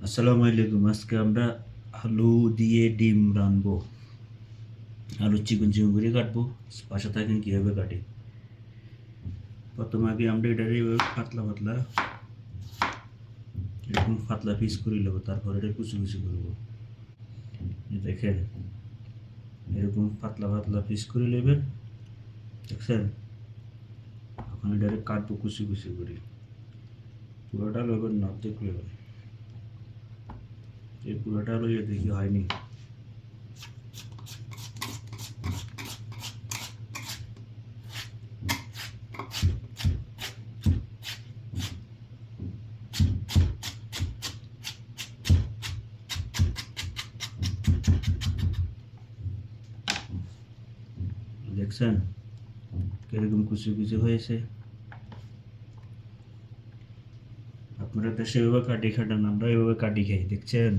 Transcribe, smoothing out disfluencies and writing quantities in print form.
আসসালামু আলাইকুম। আজকে আমরা আলু দিয়ে ডিম রানবো। আলু চিকন চিকন করে কাটবো। পাশে থাকেন কীভাবে কাটি। প্রথমে আগে আমরা এটারে এভাবে পাতলা পাতলা এরকম পাতলা পিস করে নেবো, তারপর এটা কুচি কুচি করবো। দেখেন এরকম পাতলা পাতলা পিস করে নেবেন, দেখছেন? এখন এটারে কাটবো কুচি কুচি করে। পুরোটা লইবেন না, অর্ধেক লইবেন। এই পুরোটা লইয়ে দেখি হয়নি। দেখছেন কিরকম কুচি কুচি হয়েছে? আপনারা দেশে এভাবে কাটি খাটান, আমরা এভাবে কাটি খাই, দেখছেন?